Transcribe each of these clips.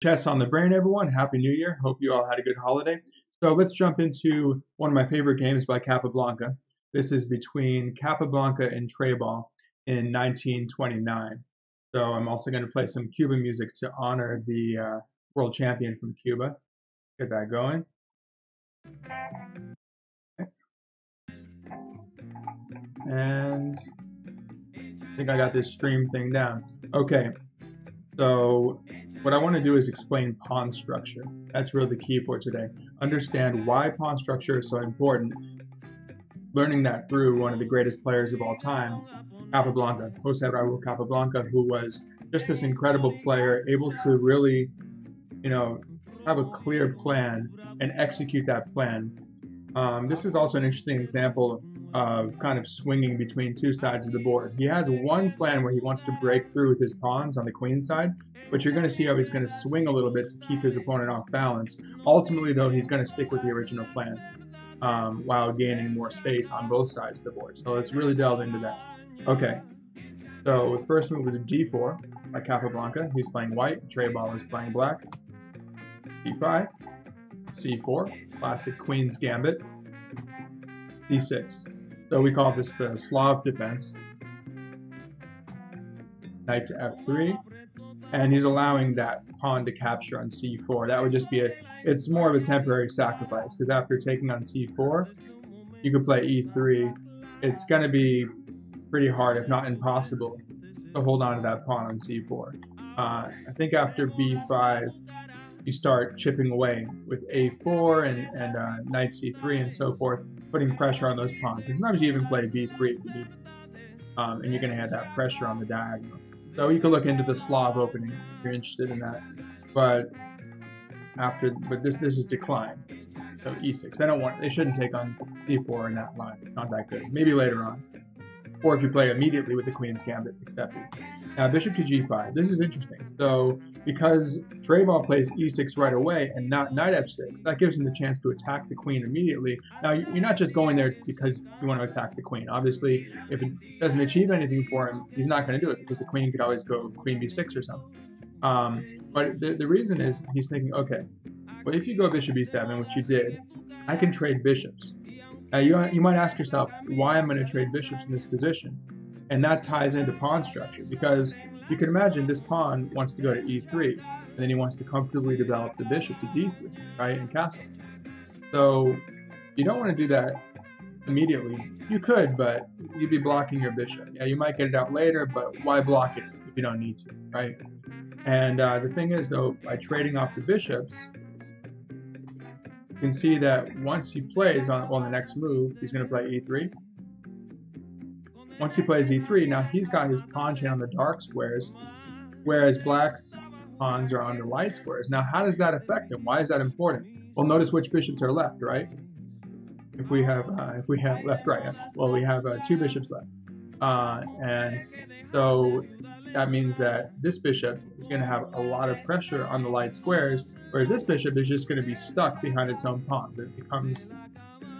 Chess on the brain, everyone. Happy New Year. Hope you all had a good holiday. So let's jump into one of my favorite games by Capablanca. This is between Capablanca and Treybal in 1929. So I'm also going to play some Cuban music to honor the world champion from Cuba. Get that going. Okay. And I think I got this stream thing down. Okay, so what I want to do is explain pawn structure. That's really the key for today. Understand why pawn structure is so important. Learning that through one of the greatest players of all time, Capablanca, Jose Raul Capablanca, who was just this incredible player, able to really, have a clear plan and execute that plan. This is also an interesting example of kind of swinging between two sides of the board. He has one plan where he wants to break through with his pawns on the queen side, but you're going to see how he's going to swing a little bit to keep his opponent off balance. Ultimately, though, he's going to stick with the original plan while gaining more space on both sides of the board. So let's really delve into that. Okay, so the first move is d4 by Capablanca. He's playing white. Treybal is playing black. d5, c4, classic queen's gambit, d6. So we call this the Slav defense. Knight to f3, and he's allowing that pawn to capture on c4. That would just be it's more of a temporary sacrifice, because after taking on c4, you could play e3. It's going to be pretty hard, if not impossible, to hold on to that pawn on c4. I think after b5, you start chipping away with a4 and knight c3 and so forth, putting pressure on those pawns. And sometimes you even play b3, and you're going to have that pressure on the diagonal. So you could look into the Slav opening if you're interested in that. But this is decline. So e6. They shouldn't take on d4 in that line. It's not that good. Maybe later on. Or if you play immediately with the queen's gambit accepted. Now bishop to g5. This is interesting. So because Treybal plays e6 right away and not knight f6, that gives him the chance to attack the queen immediately. Now you're not just going there because you want to attack the queen. Obviously, if it doesn't achieve anything for him, he's not going to do it because the queen could always go queen b6 or something. But the reason is he's thinking, okay, well if you go bishop e7, which you did, I can trade bishops. Now you might ask yourself, why I'm going to trade bishops in this position? And that ties into pawn structure, because you can imagine this pawn wants to go to e3, and then he wants to comfortably develop the bishop to d3, right, and castle. So you don't want to do that immediately. You could, but you'd be blocking your bishop. Yeah, you might get it out later, but why block it if you don't need to, right? And the thing is, though, by trading off the bishops, you can see that once he plays on the next move, he's going to play e3. Once he plays e3, now he's got his pawn chain on the dark squares, whereas black's pawns are on the light squares. Now, how does that affect him? Why is that important? Well, notice which bishops are left, right? If we have left, right. Yeah. Well, we have two bishops left, and so that means that this bishop is going to have a lot of pressure on the light squares, whereas this bishop is just going to be stuck behind its own pawns. It becomes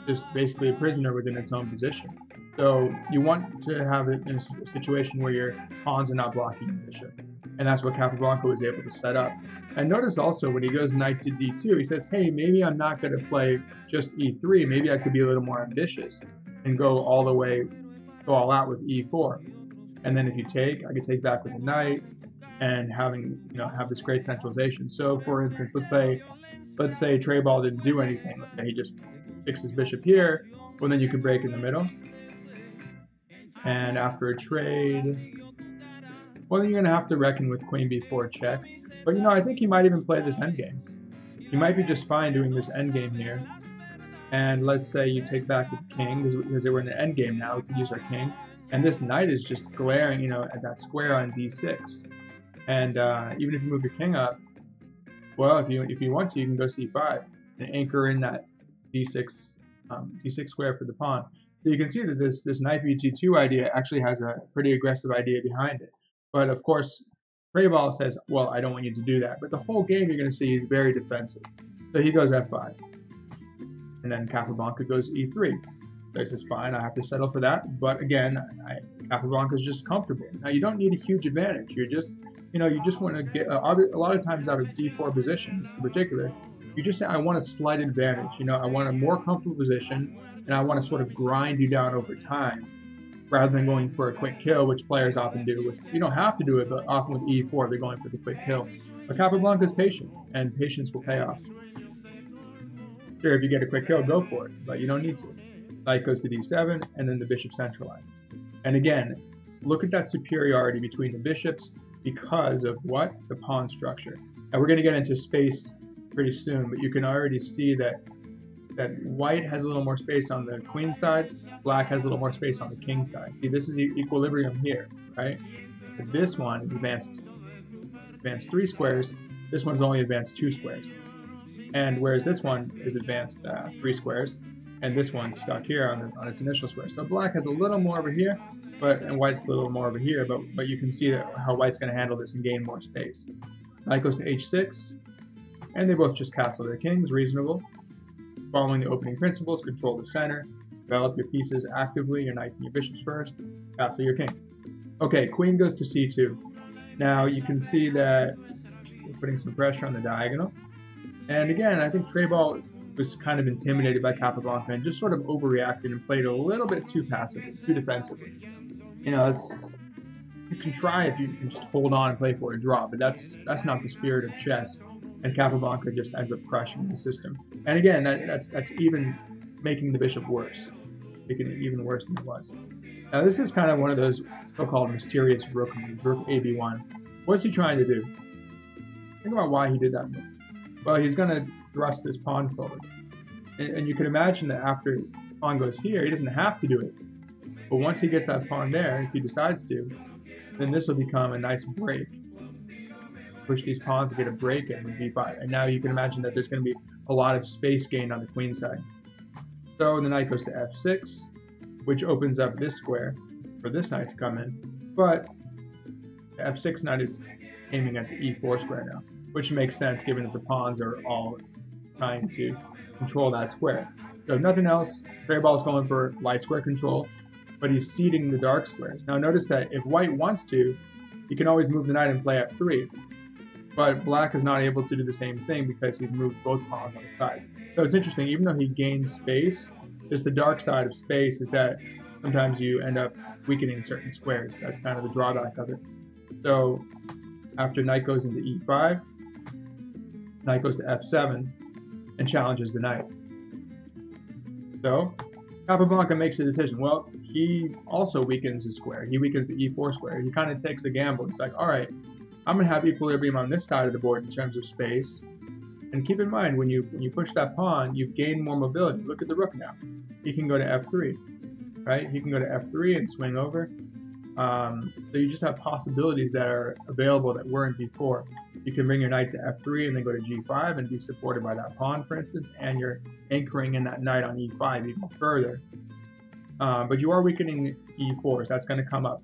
just basically a prisoner within its own position. So you want to have it in a situation where your pawns are not blocking your bishop. And that's what Capablanca was able to set up. And notice also when he goes knight to d2, he says, hey, maybe I'm not going to play just e3. Maybe I could be a little more ambitious and go all out with e4. And then if you take, I could take back with a knight and have this great centralization. So for instance, let's say Treybal didn't do anything. Let's say he just fixed his bishop here. Well, then you could break in the middle. And after a trade, well, then you're going to have to reckon with queen b4 check. But I think he might even play this endgame. He might be just fine doing this endgame here. And let's say you take back with the king, because we're in an endgame now, we can use our king. And this knight is just glaring, at that square on d6. And even if you move your king up, well, if you want to, you can go c5 and anchor in that d6 square for the pawn. So you can see that this knight b2 idea actually has a pretty aggressive idea behind it. But of course, Treybal says, well, I don't want you to do that. But the whole game you're going to see is very defensive. So he goes f5. And then Capablanca goes e3. So he says, fine, I have to settle for that. But again, Capablanca is just comfortable. Now, you don't need a huge advantage. You're just you just want to get a lot of times out of d4 positions in particular, you just say, I want a slight advantage. I want a more comfortable position, and I want to sort of grind you down over time, rather than going for a quick kill, which players often do. You don't have to do it, but often with e4, they're going for the quick kill. But Capablanca is patient, and patience will pay off. Sure, if you get a quick kill, go for it, but you don't need to. Knight goes to d7, and then the bishop centralized. And again, look at that superiority between the bishops because of what? The pawn structure. And we're going to get into space pretty soon, but you can already see that white has a little more space on the queen side, black has a little more space on the king side. See, this is equilibrium here, right? But this one is advanced 3 squares. This one's only advanced 2 squares. And whereas this one is advanced 3 squares, and this one's stuck here on its initial square. So black has a little more over here, and white's a little more over here, but you can see how white's going to handle this and gain more space. Knight goes to h6, and they both just castle their kings, reasonable. Following the opening principles, control the center, develop your pieces actively, your knights and your bishops first, castle your king. Okay, queen goes to c2. Now you can see that we're putting some pressure on the diagonal. And again, I think Treybal was kind of intimidated by Capablanca and just sort of overreacted and played a little bit too passively, too defensively. You can try if you can just hold on and play for a draw, but that's not the spirit of chess. And Capablanca just ends up crushing the system. And again, that's even making the bishop worse, making it even worse than it was. Now this is kind of one of those so-called mysterious rook moves, rook ab1. What's he trying to do? Think about why he did that move. Well, he's going to thrust this pawn forward. And you can imagine that after the pawn goes here, he doesn't have to do it. But once he gets that pawn there, if he decides to, then this will become a nice break. Push these pawns to get a break in with b5. And now you can imagine that there's going to be a lot of space gained on the queen side. So the knight goes to f6, which opens up this square for this knight to come in. But the f6 knight is aiming at the e4 square now, which makes sense given that the pawns are all trying to control that square. So if nothing else, Treybal is going for light square control, but he's ceding the dark squares. Now notice that if white wants to, he can always move the knight and play f3. But black is not able to do the same thing because he's moved both pawns on the sides. So it's interesting, even though he gains space, just the dark side of space is that sometimes you end up weakening certain squares. That's kind of the drawback of it. So after knight goes into e5, knight goes to f7 and challenges the knight. So Capablanca makes a decision. Well, he also weakens his square. He weakens the e4 square. He kind of takes a gamble. It's like, all right, I'm going to have equilibrium on this side of the board in terms of space. And keep in mind, when you push that pawn, you've gained more mobility. Look at the rook now. He can go to f3, right? He can go to f3 and swing over. So you just have possibilities that are available that weren't before. You can bring your knight to f3 and then go to g5 and be supported by that pawn, for instance, and you're anchoring in that knight on e5 even further. But you are weakening e4, so that's going to come up.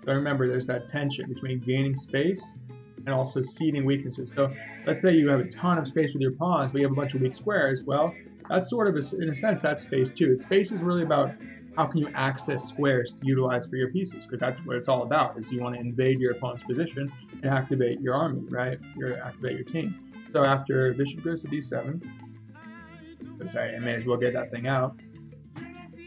So remember, there's that tension between gaining space and also ceding weaknesses. So let's say you have a ton of space with your pawns, but you have a bunch of weak squares. Well, that's sort of, in a sense, that's space too. Space is really about how can you access squares to utilize for your pieces, because that's what it's all about, is you want to invade your opponent's position and activate your army, right? Activate your team. So after bishop goes to d7, I may as well get that thing out.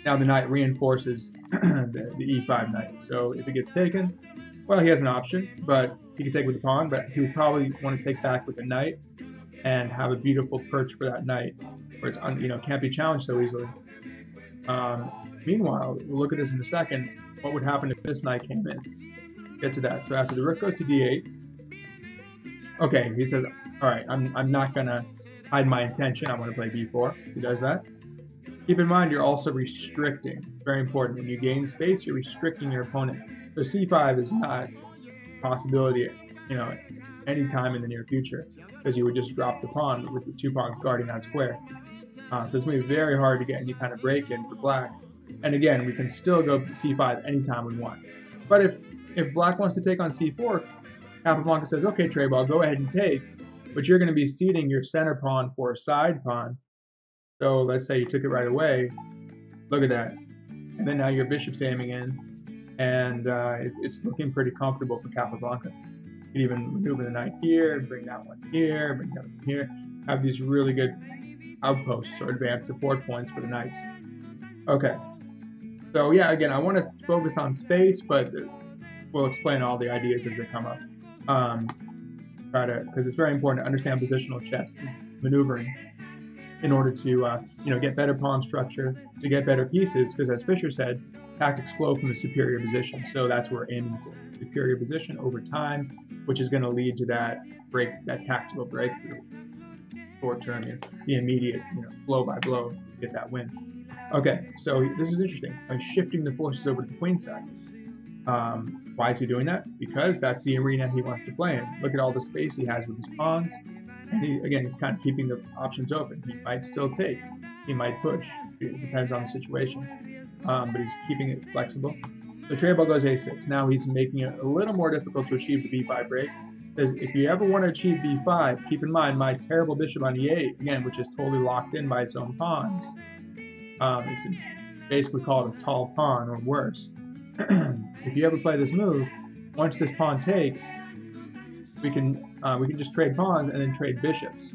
Now the knight reinforces the e5 knight. So if it gets taken, well, he has an option, but he can take with the pawn, but he would probably want to take back with the knight and have a beautiful perch for that knight, where it's can't be challenged so easily. Meanwhile, we'll look at this in a second. What would happen if this knight came in? Get to that. So after the rook goes to d8, okay, he says, all right, I'm not gonna hide my intention. I want to play b4. He does that. Keep in mind, you're also restricting. Very important. When you gain space, you're restricting your opponent. So c5 is not a possibility, any time in the near future, because you would just drop the pawn with the 2 pawns guarding that square. So it's going to be very hard to get any kind of break in for black. And again, we can still go c5 anytime we want. But if black wants to take on c4, Capablanca says, okay, Treybal, go ahead and take, but you're going to be ceding your center pawn for a side pawn. So let's say you took it right away. Look at that. And then now your bishop's aiming in, and it's looking pretty comfortable for Capablanca. You can even maneuver the knight here, bring that one here, bring that one here. Have these really good outposts or advanced support points for the knights. Okay, so yeah, again, I want to focus on space, but we'll explain all the ideas as they come up. Because it's very important to understand positional chess maneuvering in order to get better pawn structure, to get better pieces. Because as Fisher said, tactics flow from a superior position, so that's what we're aiming for: superior position over time, which is going to lead to that tactical breakthrough. Short term, the immediate, blow by blow, get that win. Okay, so this is interesting. By shifting the forces over to the queen side. Why is he doing that? Because that's the arena he wants to play in. Look at all the space he has with his pawns. And he's kind of keeping the options open. He might still take. He might push. It depends on the situation. But he's keeping it flexible. So Treybal goes a6. Now he's making it a little more difficult to achieve the b5 break. Because if you ever want to achieve b5, keep in mind my terrible bishop on e8, again, which is totally locked in by its own pawns. It's basically called a tall pawn or worse. If you ever play this move, once this pawn takes, we can just trade pawns and then trade bishops,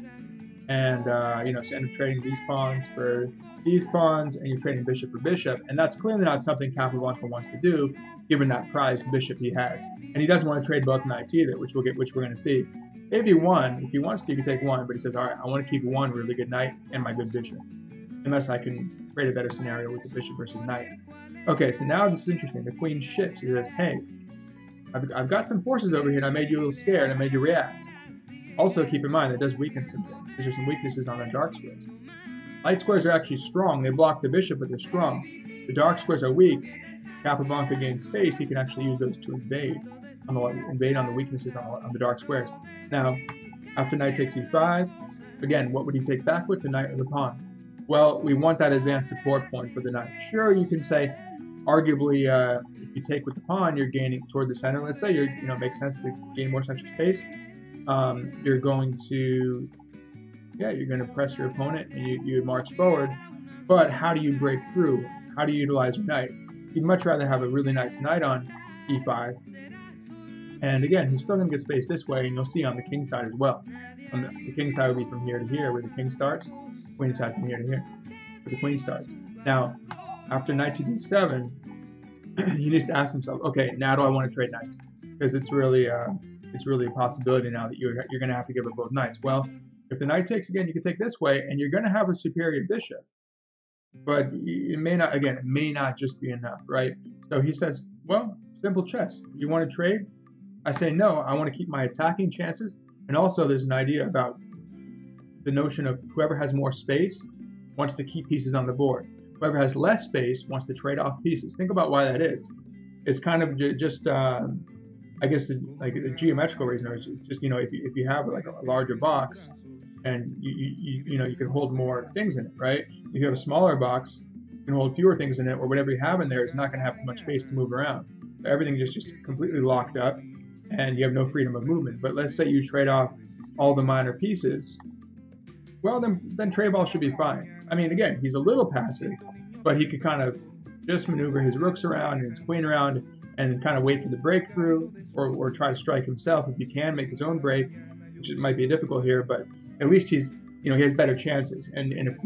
and so end up trading these pawns for these pawns, and you're trading bishop for bishop, and that's clearly not something Capablanca wants to do, given that prized bishop he has, and he doesn't want to trade both knights either, which we're going to see. If he wants to, he can take one, but he says, all right, I want to keep one really good knight and my good bishop, unless I can create a better scenario with the bishop versus knight. Okay, so now this is interesting. The queen shifts. He says, hey, I've got some forces over here, and I made you a little scared. I made you react. Also, keep in mind, it does weaken some things. There's some weaknesses on the dark squares. Light squares are actually strong. They block the bishop, but they're strong. The dark squares are weak. Capablanca gains space. He can actually use those to invade on the weaknesses on the dark squares. Now, after knight takes e5, again, what would he take back with, the knight or the pawn? Well, we want that advanced support point for the knight. Sure, you can say, arguably, if you take with the pawn, you're gaining toward the center. Let's say it makes sense to gain more central space. You're going to press your opponent and you march forward. But how do you break through? How do you utilize your knight? You'd much rather have a really nice knight on e5. And again, he's still going to get space this way, and you'll see on the king side as well. On the king side would be from here to here, where the king starts. Queen side from here to here, where the queen starts. Now, after knight to d7, he needs to ask himself, okay, now do I want to trade knights? Because it's really a possibility now that you're going to have to give up both knights. Well, if the knight takes again, you can take this way, and you're going to have a superior bishop. But it may not just be enough, right? So he says, well, simple chess. You want to trade? I say no. I want to keep my attacking chances, and also there's an idea about the notion of whoever has more space wants to keep pieces on the board. Whoever has less space wants to trade off pieces. Think about why that is. It's kind of just, I guess, like a geometrical reason. It's just, if you have like a larger box and you can hold more things in it, right? If you have a smaller box, you can hold fewer things in it, or whatever you have in there is not going to have much space to move around. So everything is just completely locked up, and you have no freedom of movement. But let's say you trade off all the minor pieces. Well, then Treybal should be fine. I mean, again, he's a little passive, but he could kind of just maneuver his rooks around and his queen around and kind of wait for the breakthrough, or try to strike himself if he can make his own break, which might be difficult here, but at least he has better chances. And if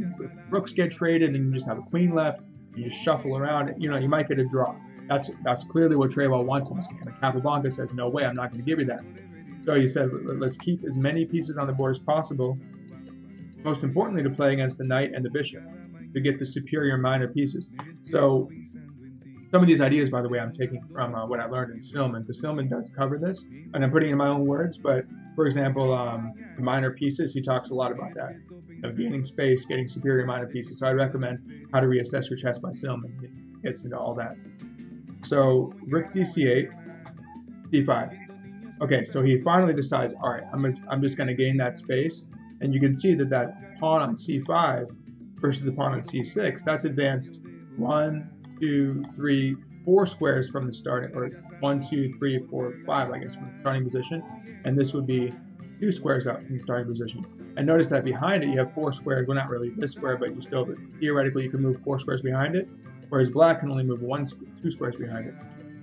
rooks get traded, then you just have a queen left, you just shuffle around, you might get a draw. That's clearly what Treybal wants in this game. And Capablanca says, no way, I'm not going to give you that. So he said, let's keep as many pieces on the board as possible. Most importantly, to play against the knight and the bishop, to get the superior minor pieces. So some of these ideas, by the way, I'm taking from what I learned in Silman. The Silman does cover this, and I'm putting it in my own words, but for example, the minor pieces, he talks a lot about that. Gaining space, getting superior minor pieces. So I recommend How to Reassess Your Chess by Silman. It gets into all that. So rook dc8, d5. Okay, so he finally decides, all right, I'm just going to gain that space. And you can see that pawn on c5 versus the pawn on c6, that's advanced 1, 2, 3, 4 squares from the starting, or 1, 2, 3, 4, 5, I guess, from the starting position. And this would be 2 squares up from the starting position. And notice that behind it, you have 4 squares. Well, not really this square, but theoretically, you can move 4 squares behind it, whereas black can only move 2 squares behind it.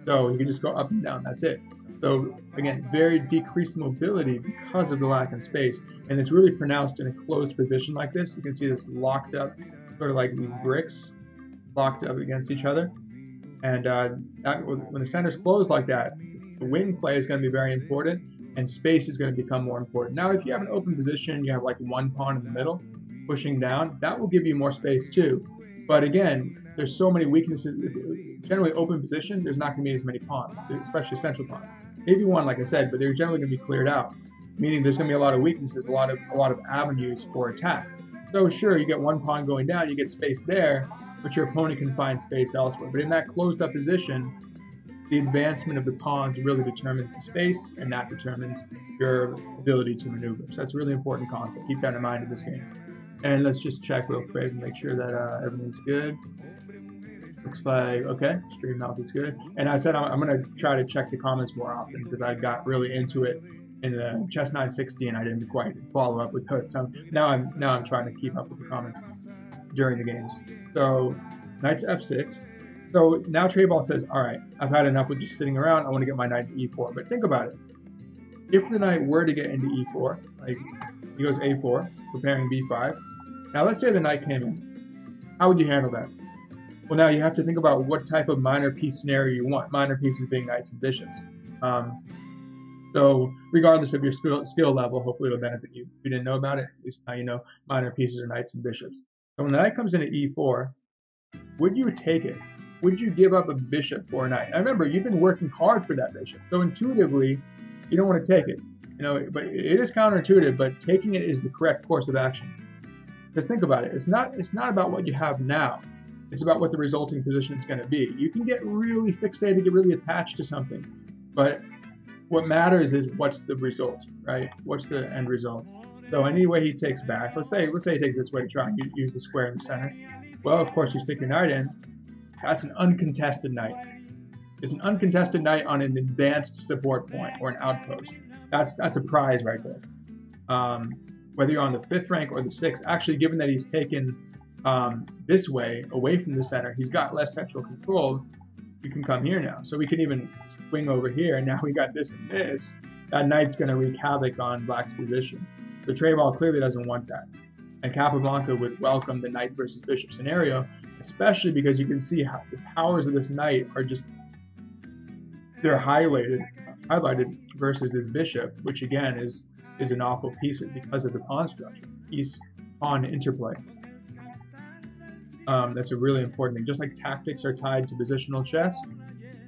So you can just go up and down, that's it. So again, very decreased mobility because of the lack of space, and it's really pronounced in a closed position like this. You can see this locked up, sort of like these bricks locked up against each other. And when the center's closed like that, the wing play is going to be very important, and space is going to become more important. Now, if you have an open position, you have like one pawn in the middle pushing down, that will give you more space too. But again, there's so many weaknesses. Generally, open position, there's not going to be as many pawns, especially central pawns. Maybe one, like I said, but they're generally going to be cleared out, meaning there's going to be a lot of weaknesses, a lot of avenues for attack. So sure, you get one pawn going down, you get space there, but your opponent can find space elsewhere. But in that closed up position, the advancement of the pawns really determines the space, and that determines your ability to maneuver. So that's a really important concept. Keep that in mind in this game. And let's just check real quick and make sure that everything's good. Looks like, okay, stream health is good. And I said I'm going to try to check the comments more often because I got really into it in the Chess 960 and I didn't quite follow up with it. So now I'm trying to keep up with the comments during the games. So knight to f6. So now Treybal says, all right, I've had enough with just sitting around. I want to get my knight to e4. But think about it. If the knight were to get into e4, like he goes a4, preparing b5. Now let's say the knight came in. How would you handle that? Well, now you have to think about what type of minor piece scenario you want. Minor pieces being knights and bishops. So regardless of your skill level, hopefully it'll benefit you. If you didn't know about it, at least now you know minor pieces are knights and bishops. So when the knight comes in at e4, would you take it? Would you give up a bishop for a knight? Now remember, you've been working hard for that bishop. So intuitively, you don't want to take it. You know, but it is counterintuitive, but taking it is the correct course of action. Because think about it. It's not about what you have now. It's about what the resulting position is going to be. You can get really fixated, get really attached to something, but what matters is what's the result, right? What's the end result? So anyway he takes back, let's say he takes this way to try and use the square in the center. Well, of course, you stick your knight in. That's an uncontested knight. It's an uncontested knight on an advanced support point or an outpost. That's a prize right there. Whether you're on the 5th rank or the 6th, actually, given that he's taken this way, away from the center, he's got less central control. You can come here now. So we can even swing over here. Now we got this and this. That knight's going to wreak havoc on black's position. So Treybal clearly doesn't want that. And Capablanca would welcome the knight versus bishop scenario, especially because you can see how the powers of this knight are just, they're highlighted versus this bishop, which again is an awful piece because of the pawn structure, piece-pawn interplay. That's a really important thing. Just like tactics are tied to positional chess,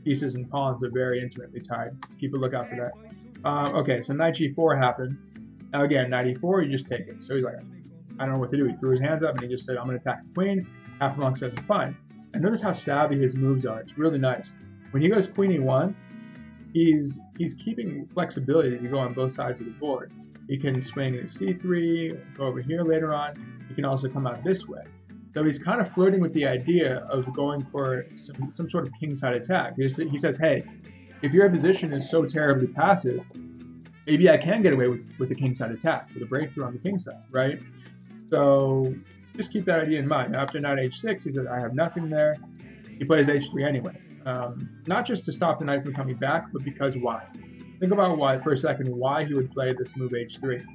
pieces and pawns are very intimately tied. Keep a lookout for that. Okay, so knight g4 happened. Now again, knight e4, you just take it. So he's like, I don't know what to do. He threw his hands up and he just said, I'm going to attack the queen. Capablanca says, fine. And notice how savvy his moves are. It's really nice. When he goes queen e1, he's keeping flexibility to go on both sides of the board. He can swing to c3, go over here later on. He can also come out this way. So he's kind of flirting with the idea of going for some sort of kingside attack. He says, hey, if your position is so terribly passive, maybe I can get away with a kingside attack, with a breakthrough on the kingside, right? So just keep that idea in mind. After knight h6, he says, I have nothing there. He plays h3 anyway. Not just to stop the knight from coming back, but because why? Think about why, for a second, why he would play this move h3.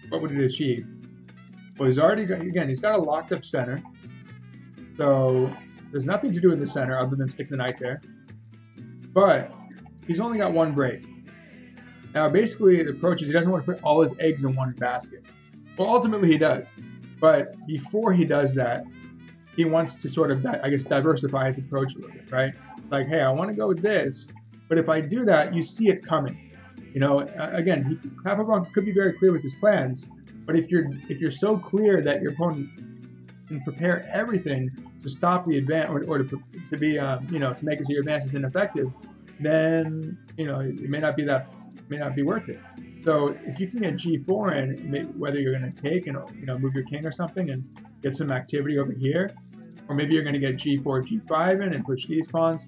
What would it achieve? Well, he's already got, again, he's got a locked up center. So there's nothing to do in the center other than stick the knight there. But he's only got one break. Now, basically, the approach is he doesn't want to put all his eggs in one basket. Well, ultimately, he does. But before he does that, he wants to sort of, I guess, diversify his approach a little bit, right? It's like, hey, I want to go with this, but if I do that, you see it coming. You know, again, Capablanca could be very clear with his plans, but if you're so clear that your opponent can prepare everything to stop the advance or to be to make it so your advance is ineffective, then it may not be worth it. So if you can get g4 in, whether you're going to take and move your king or something and get some activity over here, or maybe you're going to get g4, g5 in and push these pawns,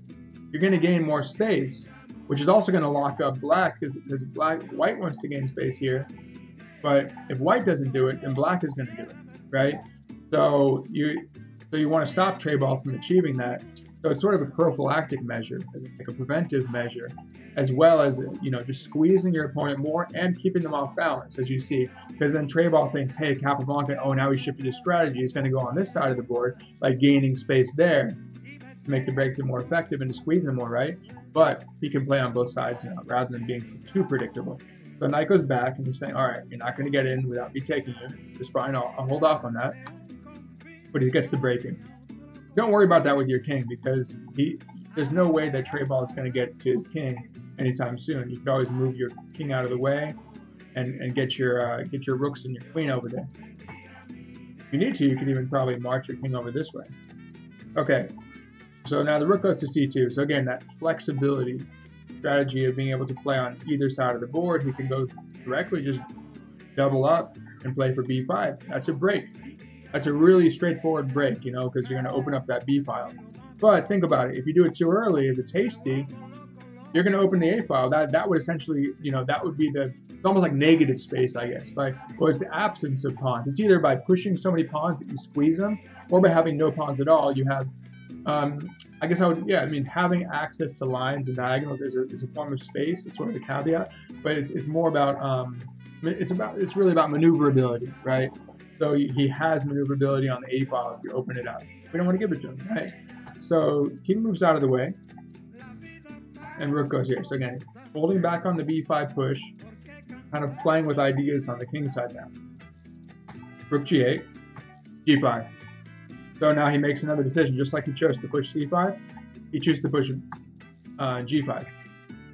you're going to gain more space, which is also going to lock up black because white wants to gain space here. But if white doesn't do it, then black is going to do it, right? So you want to stop Treybal from achieving that. So it's sort of a prophylactic measure, like a preventive measure, as well as, you know, just squeezing your opponent more and keeping them off balance, as you see. Because then Treybal thinks, hey, Capablanca, oh, now he shifted his strategy. He's going to go on this side of the board by gaining space there to make the breakthrough more effective and to squeeze them more, right? But he can play on both sides now rather than being too predictable. So knight goes back and he's saying, all right, you're not going to get in without me taking you. It's fine, I'll hold off on that. But he gets the break in. Don't worry about that with your king, because there's no way that Treybal is going to get to his king anytime soon. You can always move your king out of the way and get your rooks and your queen over there. If you need to, you could even probably march your king over this way. Okay, so now the rook goes to c2. So again, that flexibility strategy of being able to play on either side of the board. He can go directly, just double up and play for b5. That's a break. That's a really straightforward break, you know, because you're going to open up that b file. But think about it. If you do it too early, if it's hasty, you're going to open the a file. That would essentially, you know, that would be it's almost like negative space, I guess. Well, it's the absence of pawns. It's either by pushing so many pawns that you squeeze them, or by having no pawns at all. You have, I guess I would, yeah, I mean, having access to lines and diagonals is a form of space. It's sort of a caveat, but it's more about, it's really about maneuverability, right? So he has maneuverability on the a file if you open it up. We don't want to give it to him, right? So king moves out of the way, and rook goes here. So again, holding back on the b5 push, kind of playing with ideas on the king side now. Rook g8, g5. So now he makes another decision, just like he chose to push c5, he chooses to push g5.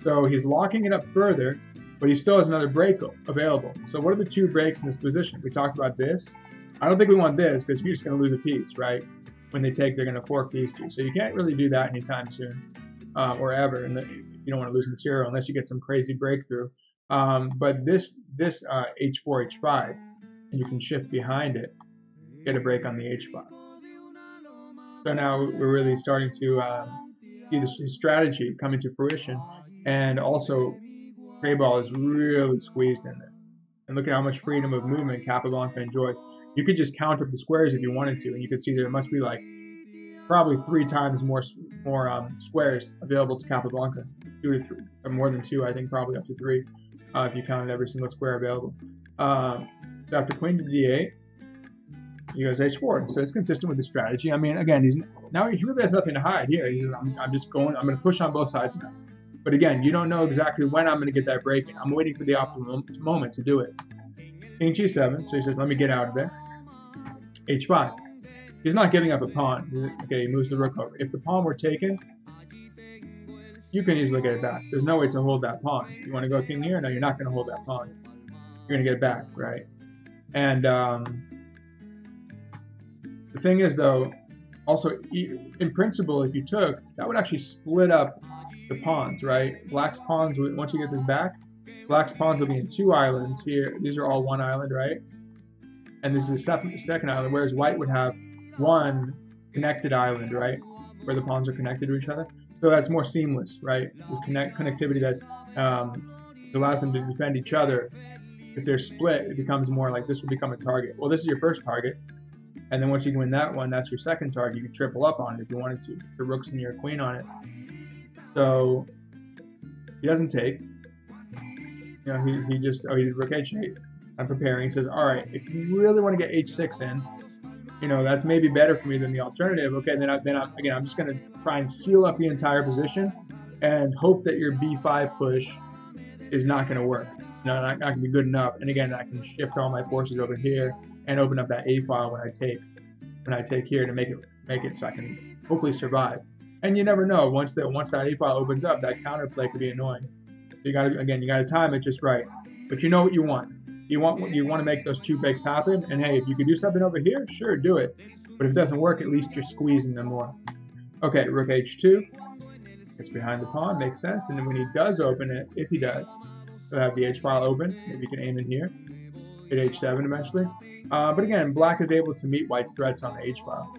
So he's locking it up further, but he still has another break available. So what are the two breaks in this position? We talked about this. I don't think we want this, because you're just going to lose a piece, right? When they take, they're going to fork these two. So you can't really do that anytime soon, or ever. And you don't want to lose material unless you get some crazy breakthrough. But this h4, h5, and you can shift behind it, get a break on the h file. So now we're really starting to see this strategy coming to fruition, and also Treybal is really squeezed in there. And look at how much freedom of movement Capablanca enjoys. You could just count up the squares if you wanted to, and you could see there must be like probably 3 times more squares available to Capablanca. 2 to 3, or more than 2, I think probably up to 3, if you counted every single square available. So after queen to d8, he goes h4. So it's consistent with the strategy. I mean, again, he really has nothing to hide here. I'm going to push on both sides now. But again, you don't know exactly when I'm going to get that break in. I'm waiting for the optimal moment to do it. King g7, so he says, let me get out of there. h5. He's not giving up a pawn. Okay, he moves the rook over. If the pawn were taken, you can easily get it back. There's no way to hold that pawn. You want to go king here? No, you're not going to hold that pawn. You're going to get it back, right? And the thing is, though, also, in principle, if you took, that would actually split up the pawns, right? Black's pawns, once you get this back, black's pawns will be in 2 islands here. These are all 1 island, right? And this is the second island, whereas white would have 1 connected island, right? Where the pawns are connected to each other. So that's more seamless, right? With connectivity that allows them to defend each other. If they're split, it becomes more like this will become a target. Well, this is your first target. And then once you win that one, that's your second target. You can triple up on it if you wanted to. The rooks and your queen on it. So he doesn't take. You know, he did rook h8. I'm preparing. He says, all right, if you really want to get h6 in, you know, that's maybe better for me than the alternative. Okay, then I'm just going to try and seal up the entire position and hope that your b5 push is not going to work. You know, not going to be good enough. And again, I can shift all my forces over here and open up that a file when I take here to make it so I can hopefully survive. And you never know, once that a file opens up, that counterplay could be annoying. So you gotta time it just right. But you know what you want. You want to make those 2 breaks happen. And hey, if you could do something over here, sure, do it. But if it doesn't work, at least you're squeezing them more. Okay, rook h2. It's behind the pawn, makes sense. And then when he does open it, if he does, he'll have the h file open. Maybe you can aim in here. Hit h7 eventually. But again, black is able to meet white's threats on the h file.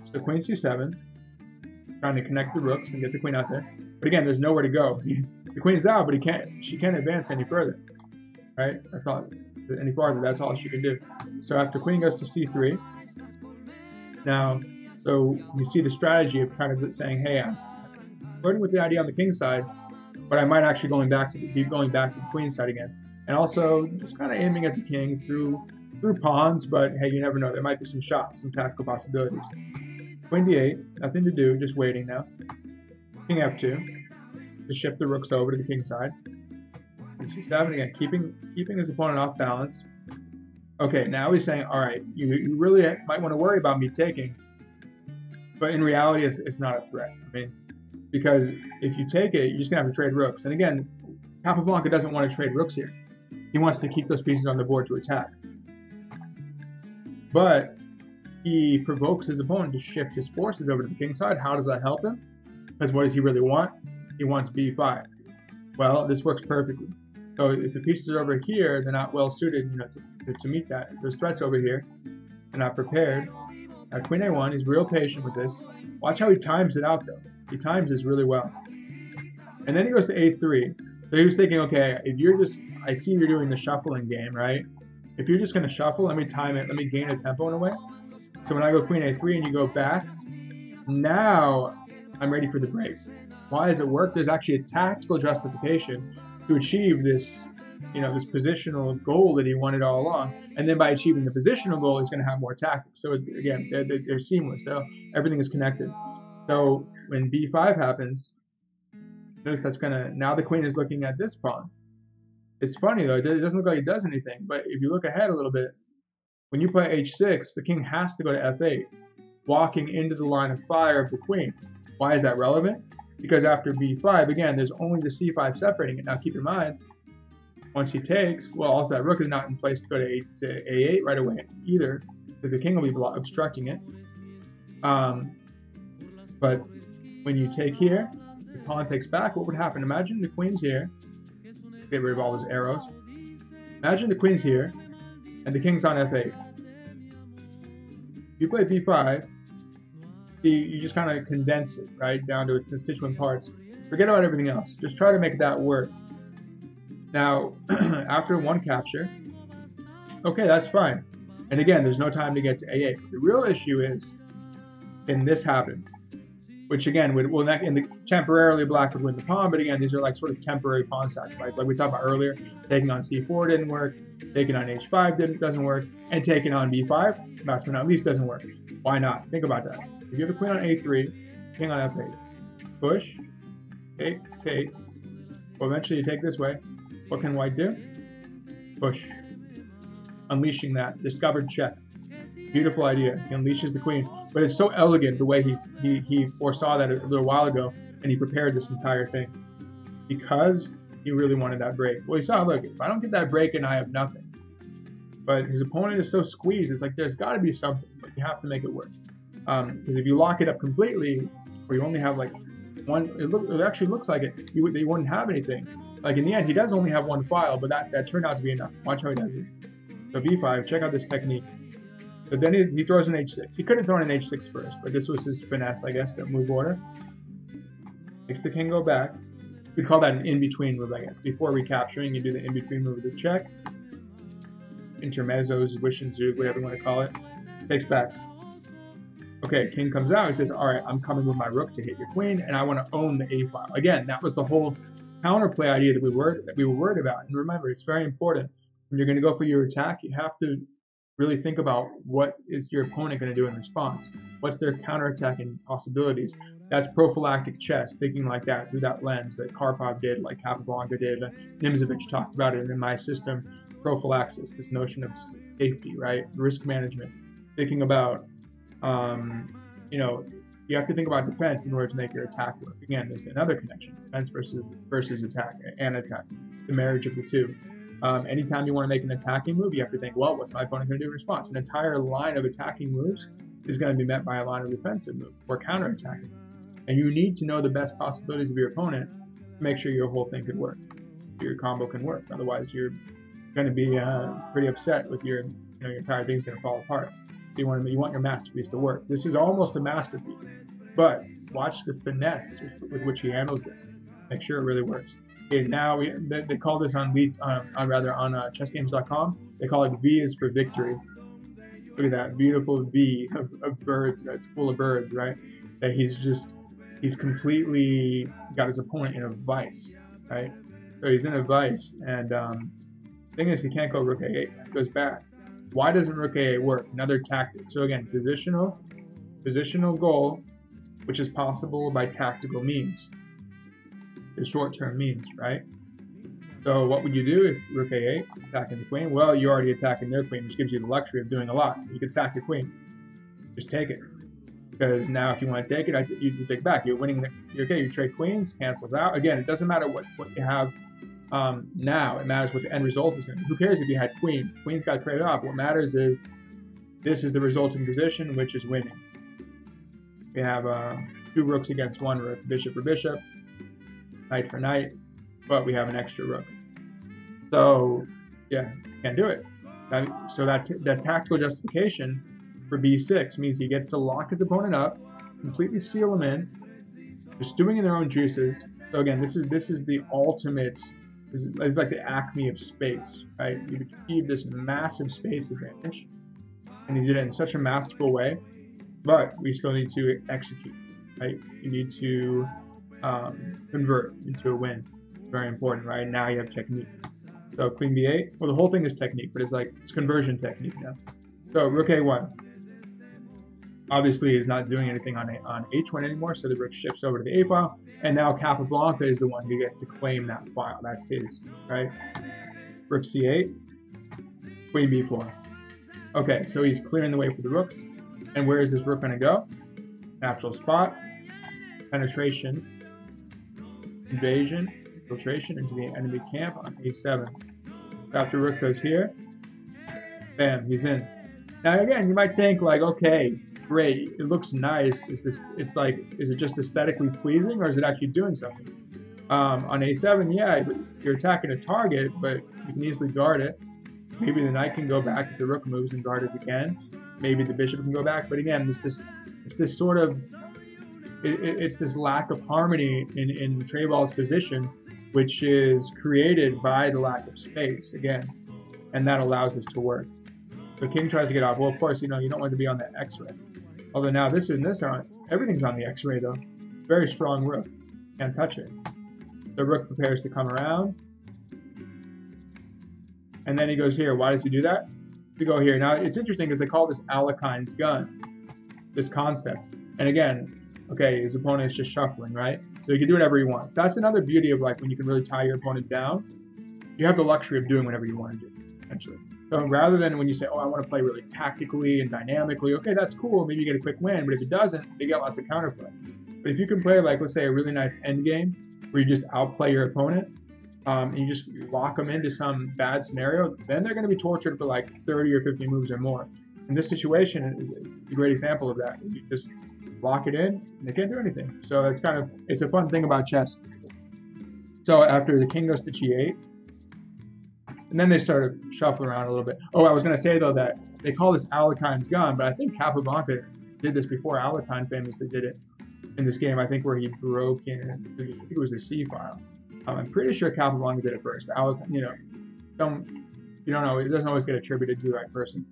So queen c7, trying to connect the rooks and get the queen out there. But again, there's nowhere to go. The queen is out, but she can't advance any further. Right? That's all. Any farther, that's all she can do. So after queen goes to c3, now So you see the strategy of kind of saying, hey, I'm flirting with the idea on the king side, but I might actually be going back to the queen side again. And also just kind of aiming at the king through pawns, but hey, you never know. There might be some shots, some tactical possibilities. Queen d8, nothing to do, just waiting now. King f2, to shift the rooks over to the king side. C7 again, keeping his opponent off balance. Okay, now he's saying, all right, you really might want to worry about me taking, but in reality, it's not a threat. I mean, because if you take it, you're just gonna have to trade rooks. And again, Capablanca doesn't want to trade rooks here. He wants to keep those pieces on the board to attack. But he provokes his opponent to shift his forces over to the king side. How does that help him? Because what does he really want? He wants b5. Well, this works perfectly. So if the pieces are over here, they're not well suited, to meet that. There's threats over here. They're not prepared. Now queen a1, he's real patient with this. Watch how he times it out though. He times this really well. And then he goes to a3. So he was thinking, okay, if you're just, I see you're doing the shuffling game, right? If you're just going to shuffle, let me time it. Let me gain a tempo in a way. So when I go queen a3 and you go back, now I'm ready for the break. Why does it work? There's actually a tactical justification to achieve this, this positional goal that he wanted all along. And then by achieving the positional goal, he's going to have more tactics. So again, they're seamless. Everything is connected. So when b5 happens, notice that's now the queen is looking at this pawn. It's funny though, it doesn't look like it does anything, but if you look ahead a little bit, when you play h6, the king has to go to f8, walking into the line of fire of the queen. Why is that relevant? Because after b5, again, there's only the c5 separating it. Now keep in mind, once he takes, well, also that rook is not in place to go to a8 right away either, because the king will be obstructing it. But when you take here, the pawn takes back, what would happen? Imagine the queen's here. Get rid of all those arrows. Imagine the queen's here, and the king's on f8. If you play b5, you just kind of condense it, right, down to its constituent parts. Forget about everything else. Just try to make that work. Now, after one capture, okay, that's fine. And again, there's no time to get to a8. The real issue is, can this happen? Which again, temporarily black would win the pawn, but again, these are like sort of temporary pawn sacrifice. Like we talked about earlier, taking on c4 didn't work, taking on h5 doesn't work, and taking on b5, last but not least, doesn't work. Why not? Think about that. If you have a queen on a3, king on f8, push, take, well, eventually you take this way. What can white do? Push. Unleashing that discovered check. Beautiful idea. He unleashes the queen, but it's so elegant the way he foresaw that a little while ago, and he prepared this entire thing because he really wanted that break. Well, he saw, look, if I don't get that break, and I have nothing. But his opponent is so squeezed. It's like there's got to be something, but you have to make it work. Because if you lock it up completely, or you only have like one, it actually looks like it. You wouldn't have anything. Like in the end, he does only have one file, but that turned out to be enough. Watch how he does this. So b5. Check out this technique. So then he throws an h6. He could have thrown an h6 first, but this was his finesse, I guess, to move order. Makes the king go back. We'd call that an in-between move, I guess. Before recapturing, you do the in-between move with the check. Intermezzos, wish and zug, whatever you want to call it. Takes back. Okay, king comes out. He says, all right, I'm coming with my rook to hit your queen, and I want to own the a file. Again, that was the whole counterplay idea that we were worried about. And remember, it's very important. When you're going to go for your attack, you have to really think about what is your opponent going to do in response. What's their counterattacking possibilities? That's prophylactic chess, thinking like that through that lens that Karpov did, like Capablanca did, Nimzovich talked about it in my system, prophylaxis, this notion of safety, right? Risk management, thinking about, you have to think about defense in order to make your attack work. Again, there's another connection, defense versus attack, and attack, the marriage of the two. Anytime you want to make an attacking move, you have to think, well, what's my opponent going to do in response? An entire line of attacking moves is going to be met by a line of defensive move or counterattacking. And you need to know the best possibilities of your opponent to make sure your whole thing can work, your combo can work. Otherwise, you're going to be pretty upset with your entire thing's going to fall apart. So you want your masterpiece to work. This is almost a masterpiece, but watch the finesse with which he handles this. Make sure it really works. Okay, now they call this on chessgames.com. They call it V is for victory. Look at that beautiful V of birds. It's full of birds, right? That he's completely got his opponent in a vice, right? So he's in a vice, and thing is, he can't go rook a8. It goes back. Why doesn't rook a8 work? Another tactic. So again, positional goal, which is possible by tactical means, the short-term means, right? So what would you do if rook a8, attacking the queen? Well, you're already attacking their queen, which gives you the luxury of doing a lot. You can sack your queen. Just take it. Because now if you want to take it, you take it back. You're winning. Okay, you trade queens, cancels out. Again, it doesn't matter what you have now. It matters what the end result is going to be. Who cares if you had queens? The queens got traded off. What matters is this is the resulting position, which is winning. We have 2 rooks against 1 rook, bishop for bishop, knight for knight, but we have an extra rook. So, yeah, can't do it. So that tactical justification for b6 means he gets to lock his opponent up, completely seal him in, just stewing in their own juices. So again, this is the ultimate. It's like the acme of space, right? You've achieved this massive space advantage, and he did it in such a masterful way. But we still need to execute, right? You need to convert into a win. Very important, right? Now you have technique. So queen b8. Well, the whole thing is technique, but it's conversion technique now. So rook a1. Obviously, is not doing anything on h1 anymore, so the rook shifts over to the a file, and now Capablanca is the one who gets to claim that file. That's his, right? Rook c8, queen b4. Okay, so he's clearing the way for the rooks. And where is this rook going to go? Natural spot, penetration, invasion, infiltration into the enemy camp on a7. After rook goes here, bam, he's in. Now again, you might think like, okay, great, it looks nice. Is it just aesthetically pleasing, or is it actually doing something? On a7, yeah, you're attacking a target, but you can easily guard it. Maybe the knight can go back if the rook moves and guard it again. Maybe the bishop can go back, but again, it's this lack of harmony in Treybal's position, which is created by the lack of space again, and that allows this to work. So king tries to get off. Well, of course, you don't want to be on that X-ray. Although now everything's on the X-ray though. Very strong rook, can't touch it. The rook prepares to come around, and then he goes here. Why does he do that? To go here. Now it's interesting because they call this Alechine's gun, this concept. And again, okay, his opponent is just shuffling, right? So he can do whatever he wants. That's another beauty of like when you can really tie your opponent down. You have the luxury of doing whatever you want to do, essentially. So rather than when you say, oh, I want to play really tactically and dynamically, okay, that's cool. Maybe you get a quick win, but if it doesn't, they get lots of counterplay. But if you can play like, let's say, a really nice endgame where you just outplay your opponent, and you just lock them into some bad scenario, then they're going to be tortured for like 30 or 50 moves or more. In this situation, is a great example of that. You just lock it in, and they can't do anything. So it's a fun thing about chess. So after the king goes to g8, and then they started shuffling around a little bit. Oh, I was going to say though that they call this Alechine's gun, but I think Capablanca did this before Alecchine famously did it in this game. I think where he broke in, I think it was the C file. I'm pretty sure Capablanca did it first. Alekhine, you don't know. It doesn't always get attributed to the right person.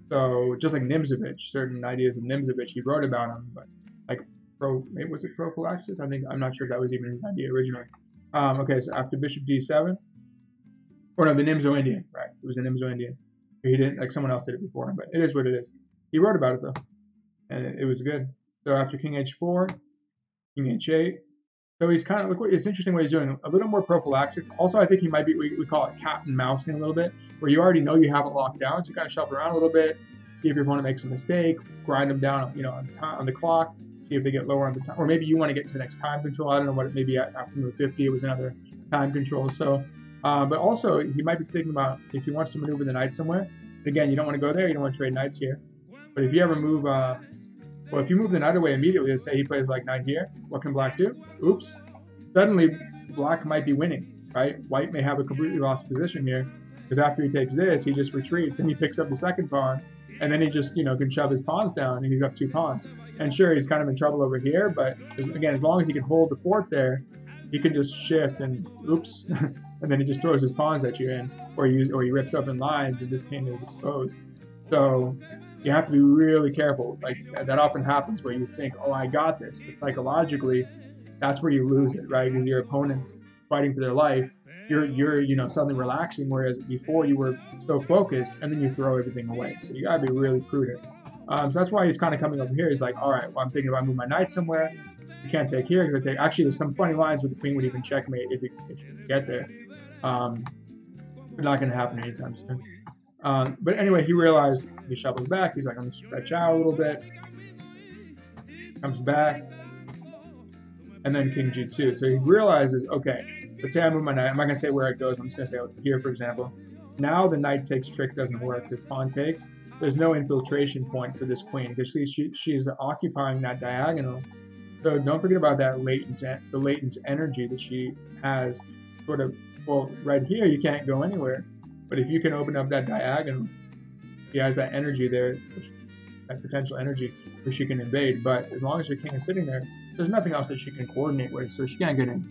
So just like Nimzovich, certain ideas of Nimzovich, he wrote about him, but like was it prophylaxis? I'm not sure if that was even his idea originally. Okay, so after bishop d7, or no, the Nimzo Indian, right? It was the Nimzo Indian. He didn't, like someone else did it before him, but it is what it is. He wrote about it though, and it was good. So after king h4, king h8. So he's kind of, it's interesting what he's doing, a little more prophylaxis. Also, I think he might be, we call it cat and mousing a little bit, where you already know you have it locked down, so you kind of shuffle around a little bit, see if your opponent makes a mistake, grind them down, on the clock, see if they get lower on the time, or maybe you want to get to the next time control. I don't know what it may be after move 50, it was another time control. So, but also he might be thinking about if he wants to maneuver the knight somewhere. Again, you don't want to go there, you don't want to trade knights here. But if you ever move, well, if you move the knight away immediately, let's say he plays like knight here, what can black do? Oops. Suddenly, black might be winning, right? White may have a completely lost position here, because after he takes this, he just retreats, and he picks up the second pawn, and then he just, can shove his pawns down, and he's up 2 pawns. And sure, he's kind of in trouble over here, but again, as long as he can hold the fort there, he can just shift and oops, and then he just throws his pawns at you, or he rips up in lines, and this king is exposed. So you have to be really careful. Like that often happens where you think, oh, I got this. But psychologically, that's where you lose it, right? Because your opponent fighting for their life, you're suddenly relaxing, whereas before you were so focused, and then you throw everything away. So you gotta be really prudent. So that's why he's kind of coming over here. He's like, all right, well, I'm thinking about moving my knight somewhere. You can't take here because actually there's some funny lines where the queen would even checkmate if you get there. But not going to happen anytime soon. But anyway, he realized he shuffles back. He's like, I'm going to stretch out a little bit. Comes back. And then king g2. So he realizes, okay, let's say I move my knight. I'm not going to say where it goes. I'm just going to say here, for example. Now the knight takes trick doesn't work. This pawn takes. There's no infiltration point for this queen because she's occupying that diagonal. So don't forget about that the latent energy that she has. Sort of, well, right here you can't go anywhere, but if you can open up that diagonal, she has that energy there, that potential energy where she can invade. But as long as your king is sitting there, there's nothing else that she can coordinate with, so she can't get in.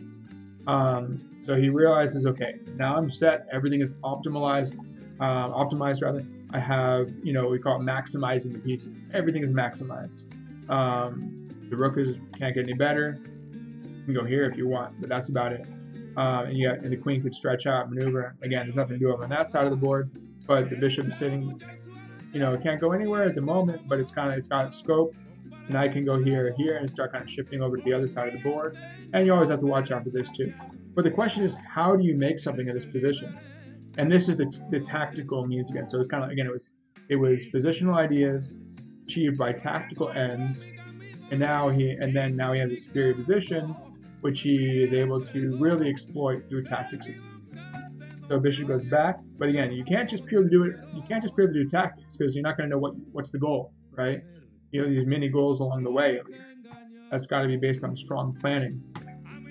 So he realizes, okay, now I'm set. Everything is optimized. I have, we call it maximizing the pieces. Everything is maximized. The rook can't get any better. You can go here if you want, but that's about it. And the queen could stretch out, maneuver. Again, there's nothing to do over on that side of the board, but the bishop is sitting. It can't go anywhere at the moment, but it's got its scope. And I can go here, and start kind of shifting over to the other side of the board. And you always have to watch out for this too. But the question is, how do you make something in this position? And this is the tactical means again. So it's kind of it was positional ideas achieved by tactical ends. And now he has a superior position, which he is able to really exploit through tactics. So bishop goes back, but again, you can't just purely do it. You can't just purely do tactics because you're not going to know what's the goal, right? These mini goals along the way, at least. That's got to be based on strong planning,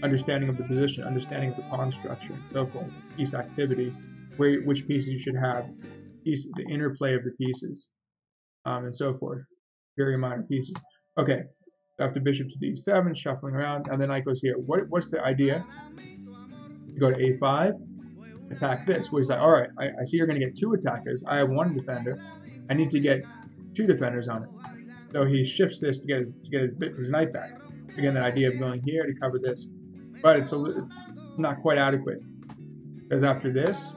understanding of the position, understanding of the pawn structure, so forth, piece activity, which pieces you should have, the interplay of the pieces, and so forth. Very minor pieces. Okay. After bishop to d7, shuffling around, and then knight goes here. What's the idea? You go to a5, attack this. Where he's like, all right, I see you're going to get two attackers. I have one defender. I need to get two defenders on it. So he shifts this to get his knight back. Again, the idea of going here to cover this, but it's not quite adequate because after this,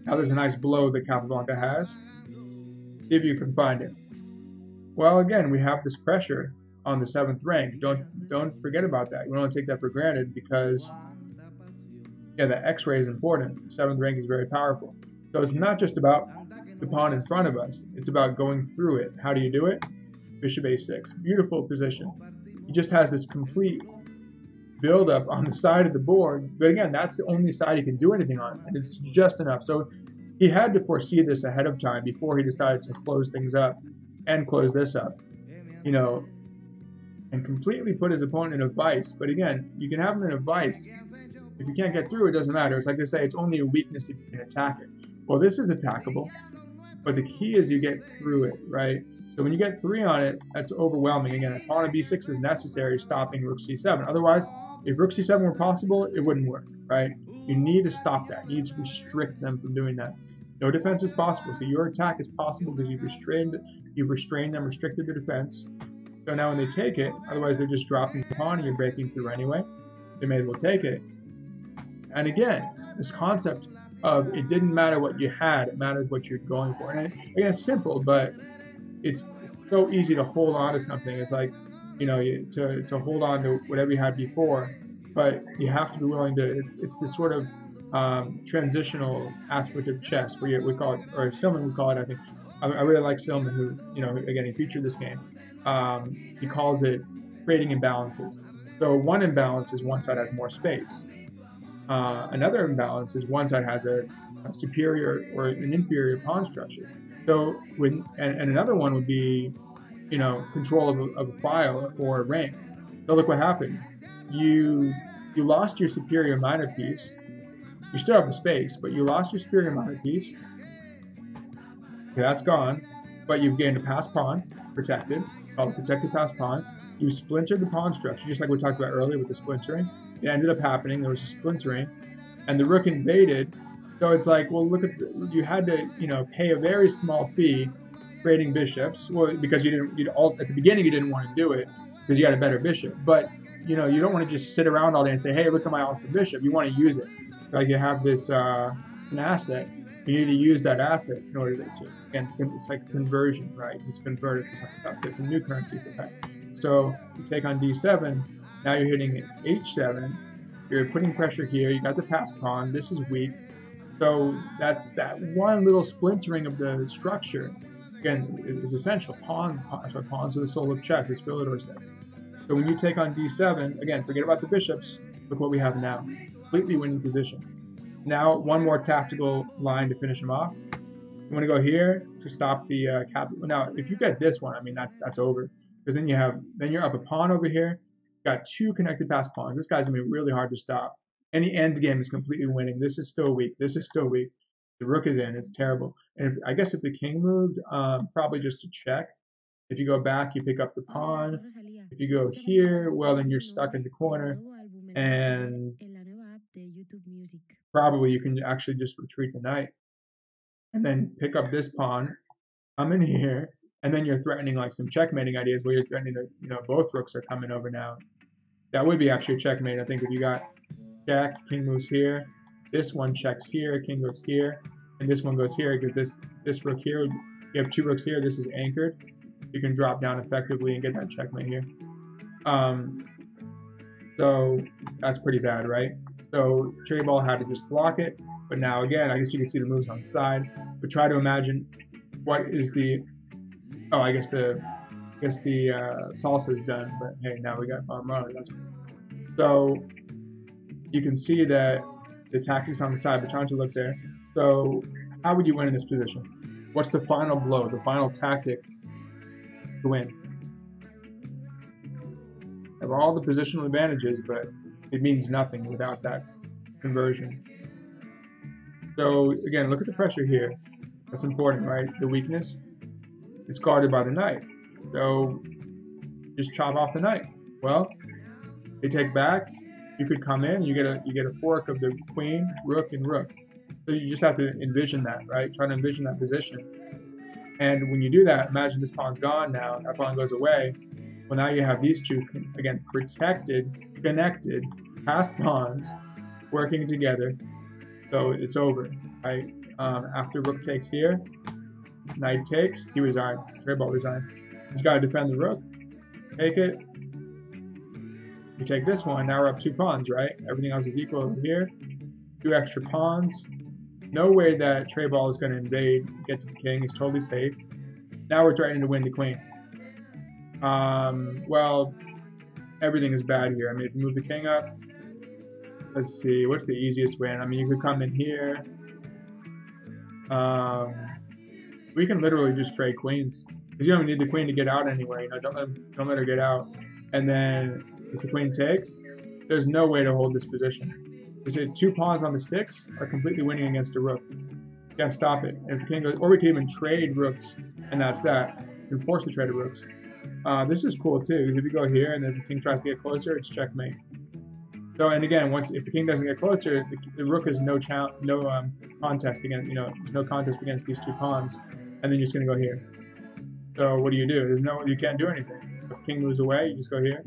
now there's a nice blow that Capablanca has. See if you can find it. Well, again, we have this pressure on the 7th rank. Don't forget about that. You don't want to take that for granted because the X-ray is important. The 7th rank is very powerful. So it's not just about the pawn in front of us. It's about going through it. How do you do it? Bishop a6. Beautiful position. He just has this complete build-up on the side of the board. But again, that's the only side he can do anything on, and it's just enough. So he had to foresee this ahead of time before he decided to close things up and close this up. And completely put his opponent in a vice. But again, you can have him in a vice. If you can't get through, it doesn't matter. It's like they say, it's only a weakness if you can attack it. Well, this is attackable, but the key is you get through it, right? So when you get 3 on it, that's overwhelming. Again, a pawn on b6 is necessary, stopping rook c7. Otherwise, if rook c7 were possible, it wouldn't work, right? You need to stop that. You need to restrict them from doing that. No defense is possible. So your attack is possible because you've restrained them, restricted the defense. So now when they take it, otherwise they're just dropping the pawn and you're breaking through anyway. They may as well take it. And again, this concept of it didn't matter what you had, it matters what you're going for. And again, it's simple, but it's so easy to hold on to something. It's like, to hold on to whatever you had before, but you have to be willing to, it's this sort of transitional aspect of chess where we call it, or Silman would call it, I think. I really like Silman, who, again, he featured this game. He calls it creating imbalances. So one imbalance is one side has more space. Another imbalance is one side has a superior or an inferior pawn structure. So and another one would be, control of a file or a rank. So look what happened. You lost your superior minor piece. You still have the space, but you lost your superior minor piece. Okay, that's gone. But you've gained a passed pawn, protected, called protected passed pawn. You splintered the pawn structure, just like we talked about earlier with the splintering. It ended up happening. There was a splintering, and the rook invaded. So it's like, well, look at you had to, pay a very small fee trading bishops. Well, because at the beginning you didn't want to do it because you had a better bishop. But you don't want to just sit around all day and say, hey, look at my awesome bishop. You want to use it. Like you have this an asset. You need to use that asset in order to, again, it's like conversion, right? It's converted to something else, get some new currency for that. So you take on d7, now you're hitting h7, you're putting pressure here, you got the pass pawn, this is weak. So that's that one little splintering of the structure, again, is essential. Pawns are the soul of chess, as Philidor said. So when you take on d7, again, forget about the bishops, look what we have now. Completely winning position. Now, one more tactical line to finish him off. You want to go here to stop the cap. Now, if you get this one, I mean, that's over. Because then you're up a pawn over here. Got two connected pass pawns. This guy's going to be really hard to stop. Any end game is completely winning. This is still weak. This is still weak. The rook is in. It's terrible. And I guess if the king moved, probably just to check. If you go back, you pick up the pawn. If you go here, well, then you're stuck in the corner. And probably you can actually just retreat the knight and then pick up this pawn, come in here, and then you're threatening like some checkmating ideas where you're threatening that, both rooks are coming over now. That would be actually a checkmate, I think, if you got check, king moves here, this one checks here, king goes here, and this one goes here because this rook here, you have two rooks here, this is anchored. You can drop down effectively and get that checkmate here. So that's pretty bad, right? So Treybal had to just block it, but now again, I guess you can see the moves on the side. But try to imagine what is the I guess the salsa is done. But hey, now we got Farmrunner. That's cool. So you can see that the tactics on the side, but trying to look there. So how would you win in this position? What's the final blow, the final tactic to win? Have all the positional advantages, but it means nothing without that conversion. So again, look at the pressure here. That's important, right? The weakness is guarded by the knight. So just chop off the knight. Well, they take back. You could come in. You get a fork of the queen, rook, and rook. So you just have to envision that, right? Try to envision that position. And when you do that, imagine this pawn's gone now. That pawn goes away. Well, now you have these two, again, protected, connected, passed pawns working together. So it's over, right? After rook takes here, knight takes, he resigned. Treybal resigned. He's got to defend the rook. Take it. You take this one. Now we're up 2 pawns, right? Everything else is equal over here. 2 extra pawns. No way that Treybal is going to invade, get to the king. He's totally safe. Now we're threatening to win the queen. Well, everything is bad here. I mean, if you move the king up, let's see, what's the easiest win? I mean, you could come in here. We can literally just trade queens because you don't even need the queen to get out anyway. Don't let her get out. And then if the queen takes, there's no way to hold this position. We say 2 pawns on the 6 are completely winning against a rook. You can't stop it. And if the king goes, or we can even trade rooks, and that's that. You can force the trade of rooks. This is cool too, because if you go here and then the king tries to get closer, it's checkmate. So, and again, if the king doesn't get closer, the rook is no contest against, no contest against these 2 pawns, and then you're just gonna go here. So what do? You can't do anything. If the king moves away, you just go here.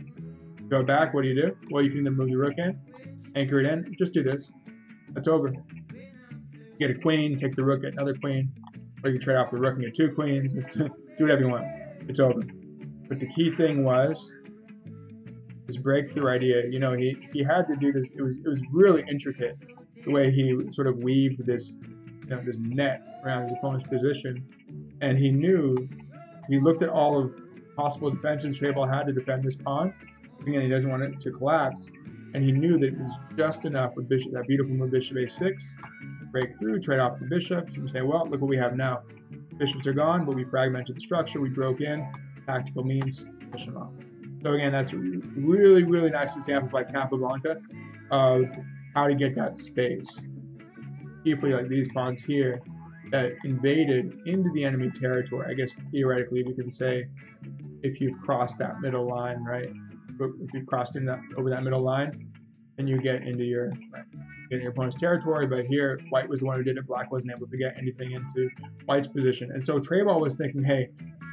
Go back, what do? Well, you can either move the rook in, anchor it in, just do this. That's over. You get a queen, take the rook, get another queen, or you can trade off the rook and get 2 queens. Do whatever you want. It's over. But the key thing was this breakthrough idea. He had to do this. It was really intricate the way he sort of weaved this, this net around his opponent's position, and he knew. He looked at all of possible defenses Treybal had to defend this pawn. Again, he doesn't want it to collapse, and he knew that it was just enough with bishop, that beautiful move, bishop a6, break through, trade off the bishops, and say, well, look what we have now. Bishops are gone, but we fragmented the structure, we broke in. Tactical means, push them off. So again, that's a really, really nice example by Capablanca of how to get that space. Chiefly like these pawns here that invaded into the enemy territory. I guess theoretically we can say if you've crossed that middle line, right? If you've crossed over that middle line, then you get into your, right? in your opponent's territory, but here white was the one who did it. Black wasn't able to get anything into white's position. And so Treybal was thinking, hey,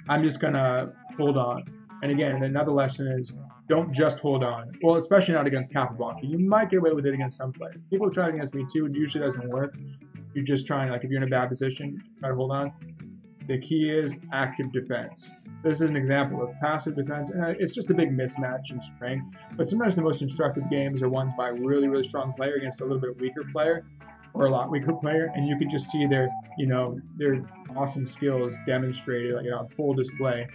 I'm just gonna hold on. And again, another lesson is don't just hold on. Well, especially not against Capablanca. You might get away with it against some players. People try it against me too. It usually doesn't work. You're just trying, like if you're in a bad position, try to hold on. The key is active defense. This is an example of passive defense, and it's just a big mismatch in strength. But sometimes the most instructive games are ones by a really, really strong player against a little bit weaker player, or a lot weaker player, and you can just see their, their awesome skills demonstrated, like on full display,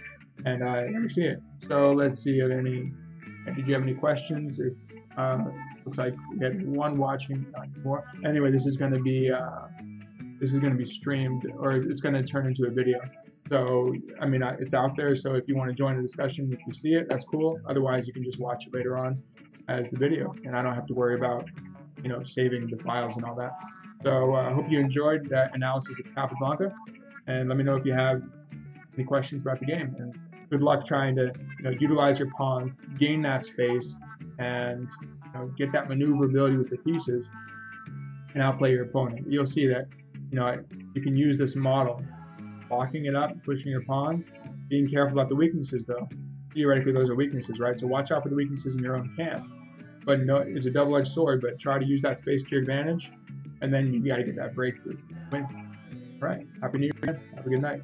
and you see it. So let's see if did you have any questions? Or, looks like we had one watching, not more. Anyway, this is going to be streamed, or it's going to turn into a video. So, I mean, it's out there, so if you want to join the discussion, if you see it, that's cool. Otherwise, you can just watch it later on as the video, and I don't have to worry about, saving the files and all that. So, I hope you enjoyed that analysis of Capablanca, and let me know if you have any questions about the game. And good luck trying to, utilize your pawns, gain that space, and get that maneuverability with the pieces, and outplay your opponent. You'll see that, you can use this model. Locking it up, pushing your pawns, being careful about the weaknesses though. Theoretically, those are weaknesses, right? So watch out for the weaknesses in your own camp. But it's a double-edged sword, but try to use that space to your advantage, and then you got to get that breakthrough. Win. All right. Happy New Year. Have a good night.